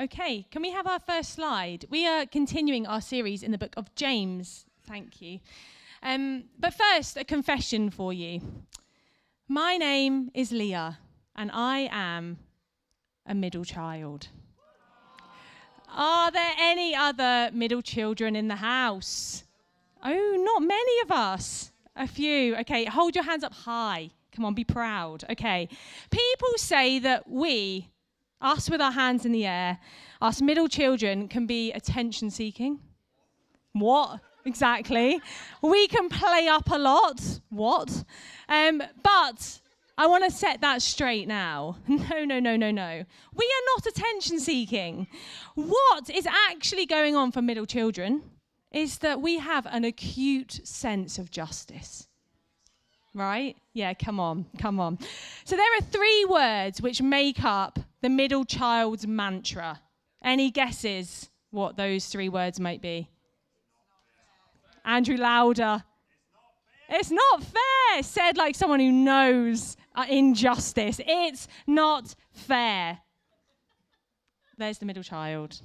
Okay, can we have our first slide? We are continuing our series in the book of James. Thank you. But first, a confession for you. My name is Leah, and I am a middle child. Are there any other middle children in the house? Oh, not many of us. A few. Okay, hold your hands up high. Come on, be proud. Okay. People say that us with our hands in the air, us middle children can be attention-seeking. What? Exactly. We can play up a lot. What? But I want to set that straight now. No. We are not attention-seeking. What is actually going on for middle children is that we have an acute sense of justice. Right? Yeah, come on. So there are 3 words which make up the middle child's mantra. Any guesses what those 3 words might be? Andrew, louder. It's not fair, said like someone who knows injustice. It's not fair. There's the middle child.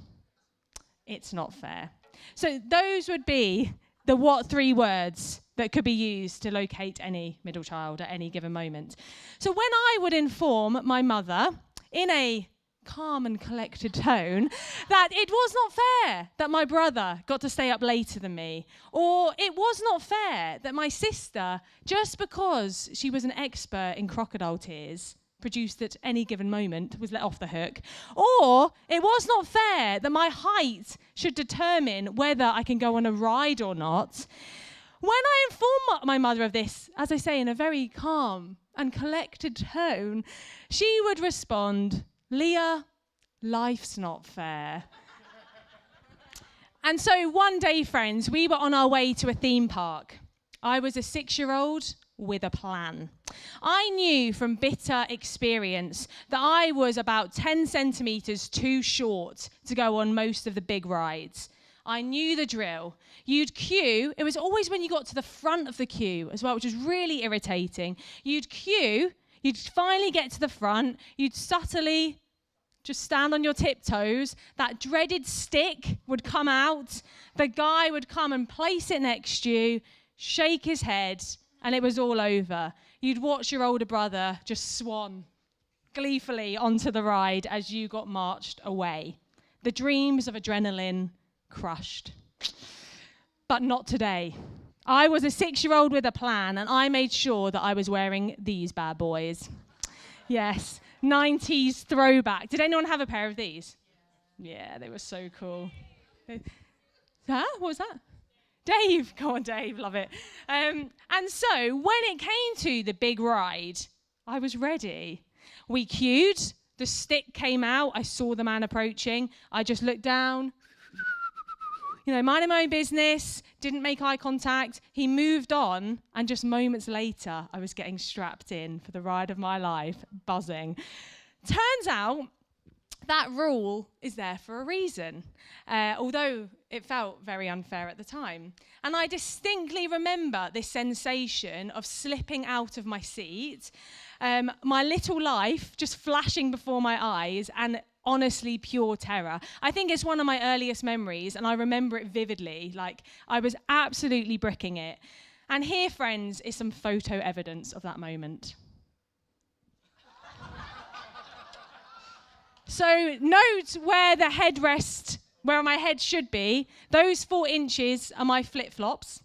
It's not fair. So those would be the what 3 words that could be used to locate any middle child at any given moment. So when I would inform my mother in a calm and collected tone that it was not fair that my brother got to stay up later than me, or it was not fair that my sister, just because she was an expert in crocodile tears, produced at any given moment, was let off the hook, or it was not fair that my height should determine whether I can go on a ride or not. When I inform my mother of this, as I say, in a very calm and collected tone, she would respond, Leah, life's not fair. And so one day, friends, we were on our way to a theme park. I was a 6-year-old with a plan. I knew from bitter experience that I was about 10 centimetres too short to go on most of the big rides. I knew the drill. You'd queue. It was always when you got to the front of the queue as well, which was really irritating. You'd queue. You'd finally get to the front. You'd subtly just stand on your tiptoes. That dreaded stick would come out. The guy would come and place it next to you, shake his head, and it was all over. You'd watch your older brother just swan gleefully onto the ride as you got marched away. The dreams of adrenaline crushed. But not today. I was a 6-year-old with a plan, and I made sure that I was wearing these bad boys. Yes, 90s throwback. Did anyone have a pair of these? Yeah, they were so cool. Huh? What was that? Dave. Go on, Dave. Love it. And so when it came to the big ride, I was ready. We queued. The stick came out. I saw the man approaching. I just looked down. Minding my own business, didn't make eye contact. He moved on, and just moments later, I was getting strapped in for the ride of my life, buzzing. Turns out, that rule is there for a reason, although it felt very unfair at the time. And I distinctly remember this sensation of slipping out of my seat, my little life just flashing before my eyes, and honestly pure terror. I think it's one of my earliest memories, and I remember it vividly. Like, I was absolutely bricking it. And here, friends, is some photo evidence of that moment. So note where the headrest, where my head should be. Those 4 inches are my flip-flops,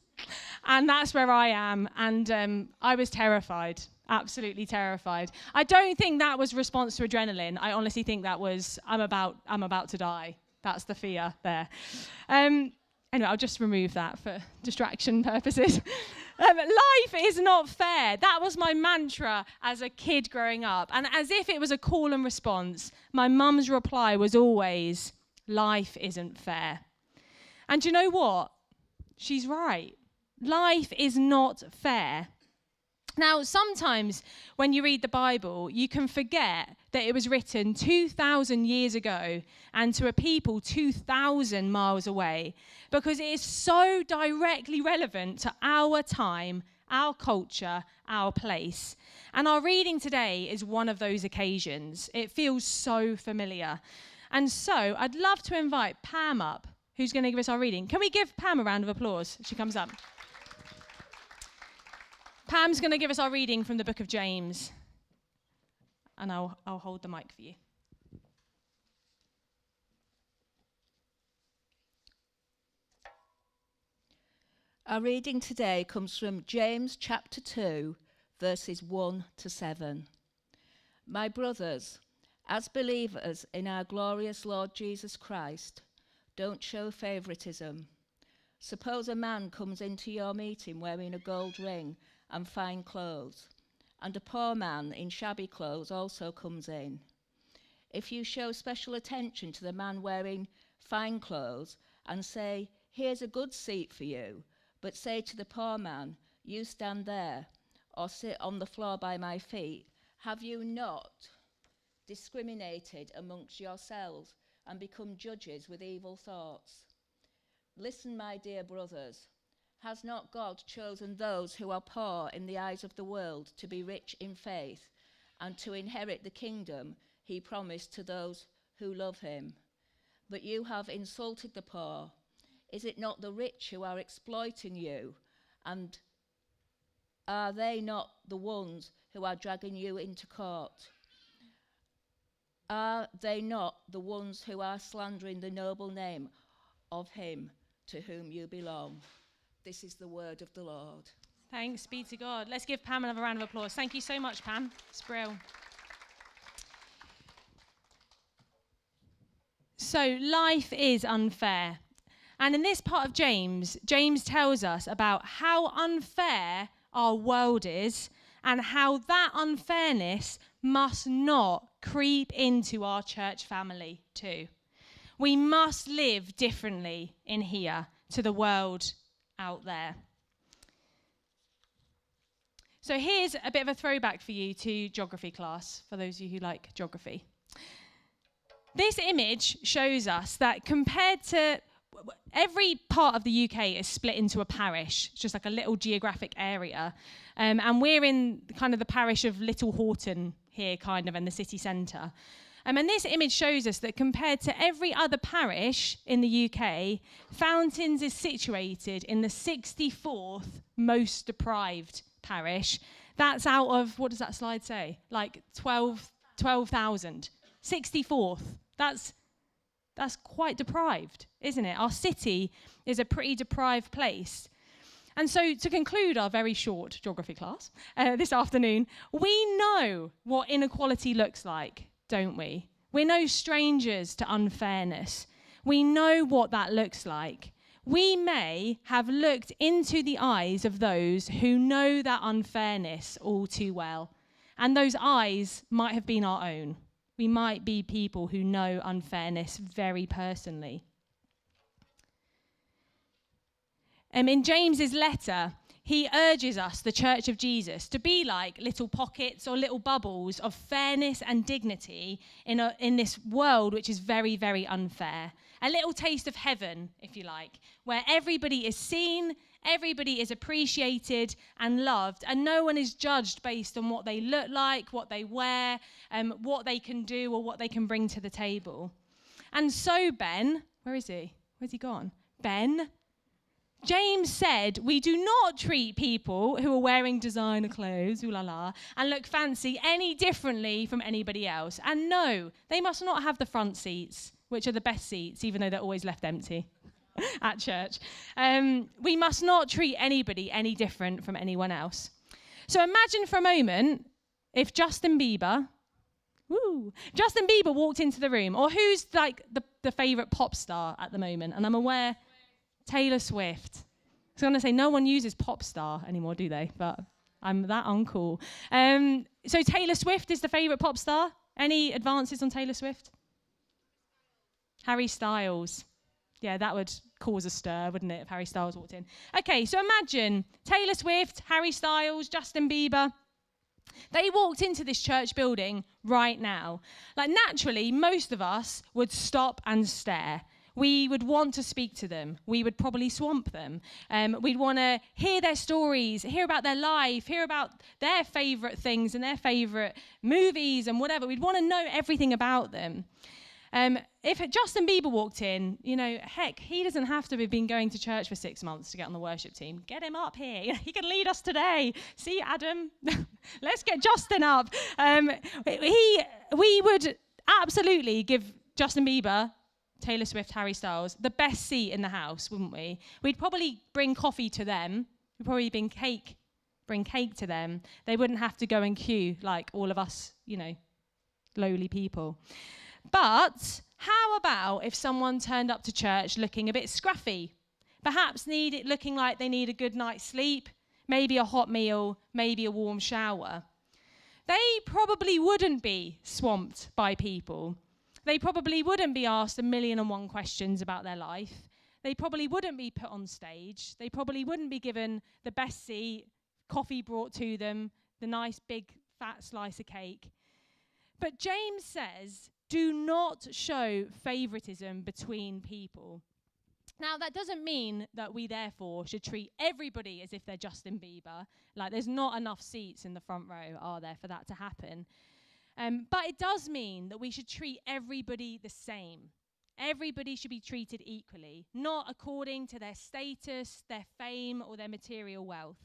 and that's where I am. And I was terrified. Absolutely terrified. I don't think that was response to adrenaline. I honestly think that was, I'm about to die. That's the fear there. Anyway, I'll just remove that for distraction purposes. Life is not fair. That was my mantra as a kid growing up. And as if it was a call and response, my mum's reply was always, life isn't fair. And you know what? She's right. Life is not fair. Now, sometimes when you read the Bible, you can forget that it was written 2,000 years ago and to a people 2,000 miles away, because it is so directly relevant to our time, our culture, our place. And our reading today is one of those occasions. It feels so familiar. And so I'd love to invite Pam up, who's going to give us our reading. Can we give Pam a round of applause as she comes up? Pam's going to give us our reading from the book of James. And I'll hold the mic for you. Our reading today comes from James chapter 2, verses 1 to 7. My brothers, as believers in our glorious Lord Jesus Christ, don't show favoritism. Suppose a man comes into your meeting wearing a gold ring and fine clothes, and a poor man in shabby clothes also comes in. If you show special attention to the man wearing fine clothes and say, "Here's a good seat for you," but say to the poor man, "You stand there," or "Sit on the floor by my feet," have you not discriminated amongst yourselves and become judges with evil thoughts? Listen, my dear brothers, has not God chosen those who are poor in the eyes of the world to be rich in faith and to inherit the kingdom he promised to those who love him? But you have insulted the poor. Is it not the rich who are exploiting you? And are they not the ones who are dragging you into court? Are they not the ones who are slandering the noble name of him to whom you belong? This is the word of the Lord. Thanks be to God. Let's give Pam another round of applause. Thank you so much, Pam. It's brilliant. So life is unfair. And in this part of James, James tells us about how unfair our world is and how that unfairness must not creep into our church family too. We must live differently in here to the world out there. So here's a bit of a throwback for you to geography class, for those of you who like geography. This image shows us that compared to every part of the UK is split into a parish. It's just like a little geographic area. And we're in kind of the parish of Little Horton here, kind of, in the city centre. And this image shows us that compared to every other parish in the UK, Fountains is situated in the 64th most deprived parish. That's out of, what does that slide say? Like 12,000. 64th. That's quite deprived, isn't it? Our city is a pretty deprived place. And so to conclude our very short geography class this afternoon, we know what inequality looks like, don't we? We're no strangers to unfairness. We know what that looks like. We may have looked into the eyes of those who know that unfairness all too well, and those eyes might have been our own. We might be people who know unfairness very personally. In James's letter, he urges us, the Church of Jesus, to be like little pockets or little bubbles of fairness and dignity in this world which is very, very unfair. A little taste of heaven, if you like, where everybody is seen, everybody is appreciated and loved, and no one is judged based on what they look like, what they wear, what they can do or what they can bring to the table. And so Ben, where is he? Where's he gone? Ben, James said, we do not treat people who are wearing designer clothes, ooh la la, and look fancy any differently from anybody else. And no, they must not have the front seats, which are the best seats, even though they're always left empty at church. We must not treat anybody any different from anyone else. So imagine for a moment if Justin Bieber walked into the room, or who's like the favourite pop star at the moment? And I'm aware Taylor Swift. I was going to say no one uses pop star anymore, do they? But I'm that uncool. So Taylor Swift is the favourite pop star. Any advances on Taylor Swift? Harry Styles. Yeah, that would cause a stir, wouldn't it, if Harry Styles walked in? Okay, so imagine Taylor Swift, Harry Styles, Justin Bieber. They walked into this church building right now. Like, naturally, most of us would stop and stare. We would want to speak to them. We would probably swamp them. We'd want to hear their stories, hear about their life, hear about their favourite things and their favourite movies and whatever. We'd want to know everything about them. If Justin Bieber walked in, heck, he doesn't have to have been going to church for 6 months to get on the worship team. Get him up here. He can lead us today. See, Adam, let's get Justin up. We would absolutely give Justin Bieber, Taylor Swift, Harry Styles, the best seat in the house, wouldn't we? We'd probably bring coffee to them. We'd probably bring cake to them. They wouldn't have to go and queue like all of us, lowly people. But how about if someone turned up to church looking a bit scruffy? Perhaps looking like they need a good night's sleep, maybe a hot meal, maybe a warm shower. They probably wouldn't be swamped by people. They probably wouldn't be asked 1,000,001 questions about their life. They probably wouldn't be put on stage. They probably wouldn't be given the best seat, coffee brought to them, the nice big fat slice of cake. But James says, do not show favoritism between people. Now, that doesn't mean that we therefore should treat everybody as if they're Justin Bieber. Like, there's not enough seats in the front row, are there, for that to happen? But it does mean that we should treat everybody the same. Everybody should be treated equally, not according to their status, their fame, or their material wealth.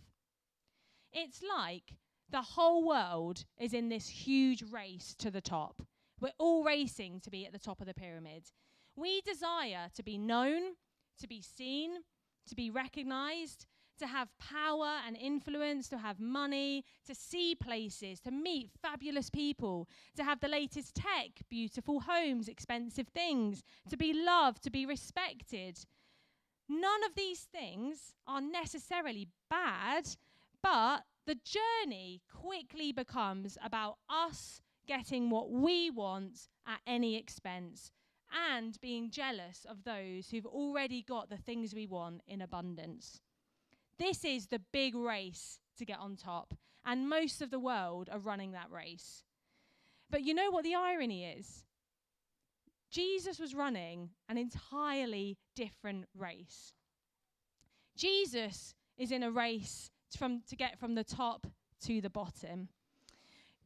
It's like the whole world is in this huge race to the top. We're all racing to be at the top of the pyramid. We desire to be known, to be seen, to be recognized, to have power and influence, to have money, to see places, to meet fabulous people, to have the latest tech, beautiful homes, expensive things, to be loved, to be respected. None of these things are necessarily bad, but the journey quickly becomes about us getting what we want at any expense and being jealous of those who've already got the things we want in abundance. This is the big race to get on top, and most of the world are running that race. But you know what the irony is? Jesus was running an entirely different race. Jesus is in a race to get from the top to the bottom.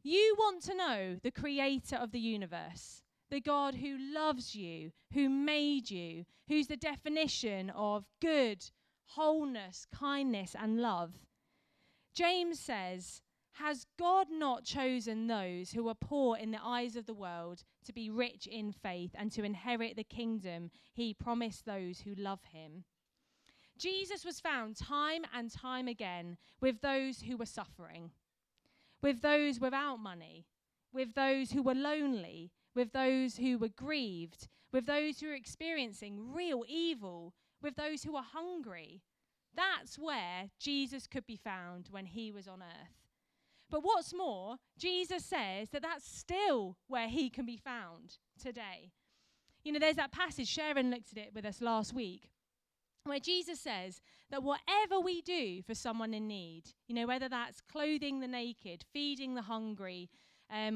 You want to know the creator of the universe, the God who loves you, who made you, who's the definition of good, wholeness, kindness, and love. James says, has God not chosen those who are poor in the eyes of the world to be rich in faith and to inherit the kingdom he promised those who love him? Jesus was found time and time again with those who were suffering, with those without money, with those who were lonely, with those who were grieved, with those who were experiencing real evil, with those who were hungry. That's where Jesus could be found when he was on earth. But what's more, Jesus says that that's still where he can be found today. There's that passage, Sharon looked at it with us last week, where Jesus says that whatever we do for someone in need, whether that's clothing the naked, feeding the hungry,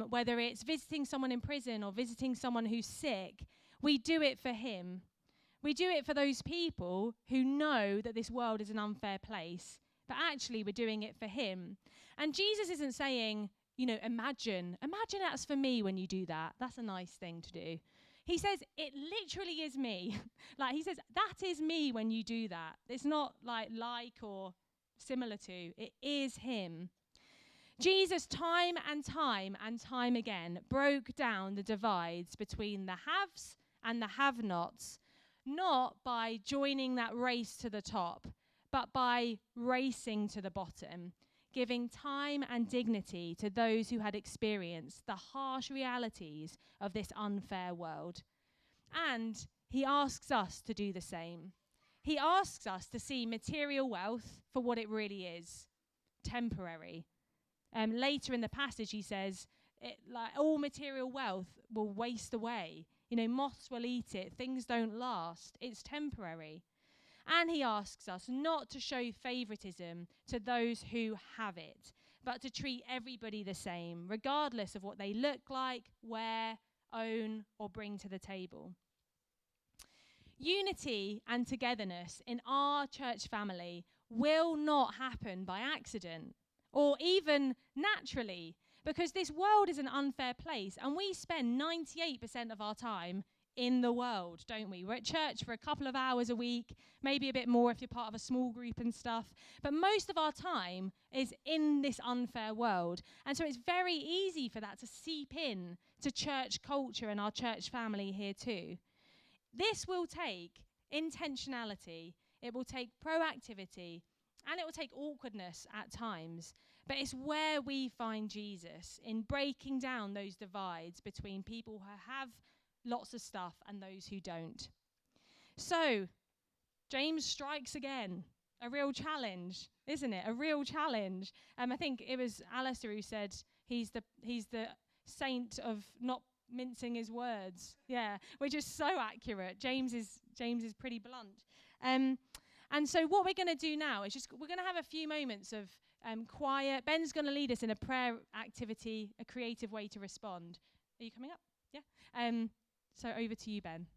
whether it's visiting someone in prison or visiting someone who's sick, we do it for him. We do it for those people who know that this world is an unfair place, but actually we're doing it for him. And Jesus isn't saying, imagine that's for me when you do that. That's a nice thing to do. He says, it literally is me. He says, that is me when you do that. It's not like or similar to. It is him. Jesus, time and time again, broke down the divides between the haves and the have-nots, not by joining that race to the top, but by racing to the bottom, giving time and dignity to those who had experienced the harsh realities of this unfair world. And he asks us to do the same. He asks us to see material wealth for what it really is, temporary. Later in the passage, he says, all material wealth will waste away. Moths will eat it. Things don't last. It's temporary. And he asks us not to show favoritism to those who have it, but to treat everybody the same, regardless of what they look like, wear, own, or bring to the table. Unity and togetherness in our church family will not happen by accident or even naturally, because this world is an unfair place and we spend 98% of our time in the world, don't we? We're at church for a couple of hours a week, maybe a bit more if you're part of a small group and stuff. But most of our time is in this unfair world. And so it's very easy for that to seep in to church culture and our church family here too. This will take intentionality, it will take proactivity, and it will take awkwardness at times. But it's where we find Jesus, in breaking down those divides between people who have lots of stuff and those who don't. So, James strikes again. A real challenge, isn't it? A real challenge. I think it was Alistair who said he's the saint of not mincing his words. Yeah, which is so accurate. James is pretty blunt. And so what we're going to do now is we're going to have a few moments of quiet. Ben's going to lead us in a prayer activity, a creative way to respond. Are you coming up? Yeah. So over to you, Ben.